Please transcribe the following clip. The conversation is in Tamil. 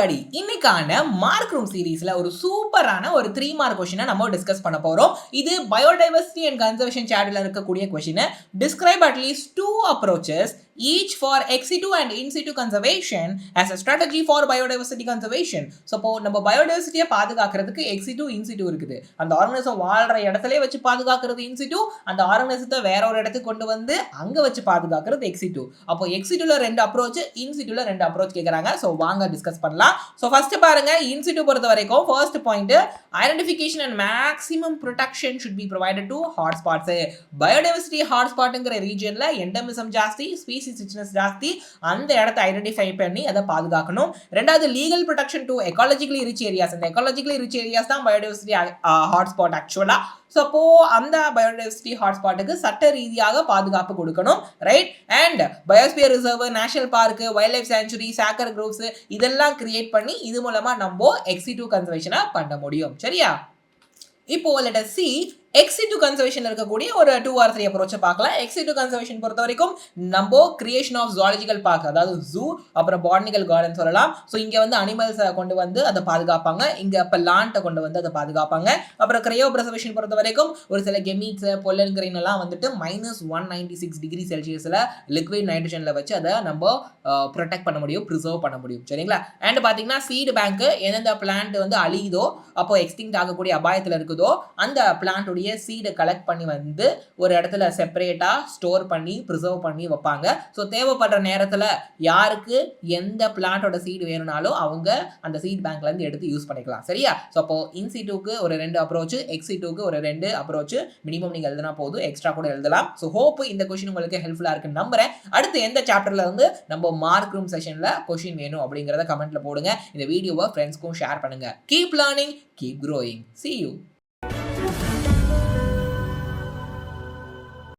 எவ்ரிபடி, இன்னைக்கான மார்க் ரூம் சீரீஸ்ல ஒரு சூப்பரான ஒரு 3 மார்க் கொஸ்டினை நம்ம டிஸ்கஸ் பண்ண போறோம். இது பயோடைவர்சிட்டி அண்ட் கன்சர்வேஷன் சாப்டர்ல இருக்கக்கூடிய question. Describe at least 2 approaches each for ex situ and in situ conservation as a strategy for biodiversity conservation. So இப்போ நம்ம பயோடைவர்சிட்டியை பாதுகாக்கிறதுக்கு ex situ in situ இருக்குது. அந்த ஆர்கனிசம் வாழ்ற இடத்துலயே வச்சு பாதுகாக்கிறது in situ, அந்த ஆர்கனிசத்தை வேற ஒரு இடத்துக்கு கொண்டு வந்து அங்க வச்சு பாதுகாக்கிறது ex situ. அப்போ ex situல 2 அப்ரோச், in situல 2 அப்ரோச் கேக்குறாங்க. சோ வாங்க டிஸ்கஸ் பண்ணலாம். சோ ஃபர்ஸ்ட் பாருங்க, in situ பொறுத்த வரைக்கும் first point, identification and maximum protection should be provided to hotspots. Biodiversity ஹாட்ஸ்பாட்ங்கிற ரீஜன்ல எண்டமிசம் ஜாஸ்தி, ஸ்பீசிஸ் ரிச்னஸ் ஜாஸ்தி, அந்த இடத்தை ஐடென்டிஃபை பண்ணி அதை பாதுகாக்கணும். ரெண்டாவது, legal protection to ecologically rich areas. இந்த எக்காலஜிக்கலி ரிச் ஏரியாஸ் தான் பயோடைவர்சிட்டி ஹாட்ஸ்பாட் ஆக்சுவலா. ஸோ அப்போ அந்த பயோடைவர்சிட்டி ஹாட்ஸ்பாட்டுக்கு சட்ட ரீதியாக பாதுகாப்பு கொடுக்கணும், right? And biosphere reserve, national park, wildlife sanctuary, sacred groves இதெல்லாம் கிரியேட் பண்ணி இது மூலமா நம்ம ex situ கன்சர்வேஷனை பண்ண முடியும். சரியா? இப்போ let us see ex situ கன்சர்வேஷன்ல இருக்கக்கூடிய ஒரு 2 or 3 அப்ரோச்சை பார்க்கலாம். ex situ கன்சர்வேஷன் பொறுத்த வரைக்கும் நம்ம கிரியேஷன் ஆஃப் ஜுவாலஜிக்கல் பார்க், அதாவது ஜூ, அப்புறம் பாட்னிக்கல் கார்டன் சொல்லலாம். ஸோ இங்க வந்து அனிமல்ஸை கொண்டு வந்து அதை பாதுகாப்பாங்க, இங்க பிளான்ட்டை கொண்டு வந்து அதை பாதுகாப்பாங்க. அப்புறம் கிரையோ பிரிசர்வேஷன் பொறுத்த வரைக்கும் ஒரு சில கெமிட்ஸ், பொல்லன் கிரெயின் எல்லாம் வந்துட்டு -196 டிகிரி செல்சியஸ்ல லிக்விட் நைட்ரஜன்ல வச்சு அதை நம்ம ப்ரொடெக்ட் பண்ண முடியும், ப்ரிசர்வ் பண்ண முடியும். சரிங்களா? அண்ட் பாத்தீங்கன்னா சீடு பேங்க், எந்தெந்த பிளான்ட் வந்து அழியுதோ, அப்போ எக்ஸ்டிங்க்ட் ஆகக்கூடிய அபாயத்தில் இருக்குதோ அந்த பிளான்ட் சீடை கலெக்ட் பண்ணி வந்து ஒரு இடத்துல செப்பரேட்டா ஸ்டோர் பண்ணி ப்ரிசர்வ் பண்ணி வைப்பாங்க. ஸோ தேவைப்படுற நேரத்தில் யாருக்கு எந்த பிளான்ட்டோட சீடு வேணும்னாலும் அவங்க அந்த சீட் பேங்க்ல இருந்து எடுத்து யூஸ் பண்ணிக்கலாம். சரியா? ஸோ அப்போ இன் சிட்டுக்கு ஒரு 2 அப்ரோச், எக்ஸ் சிட்டுக்கு ஒரு 2 அப்ரோச் மினிமம் நீங்க எழுதினா போதும், எக்ஸ்ட்ரா கூட எழுதலாம். ஸோ ஹோப் இந்த கொஸ்டின் உங்களுக்கு ஹெல்ப்ஃபுல்லா இருக்குன்னு நம்புறேன். அடுத்து எந்த சாப்டர்ல இருந்து நம்ம மார்க் ரூம் செஷன்ல கொஸ்டின் வேணும் அப்படிங்கிறத கமெண்ட்ல போடுங்க. இந்த வீடியோவை ஃப்ரெண்ட்ஸ்க்கும் ஷேர் பண்ணுங்க. Keep learning, keep growing. See you.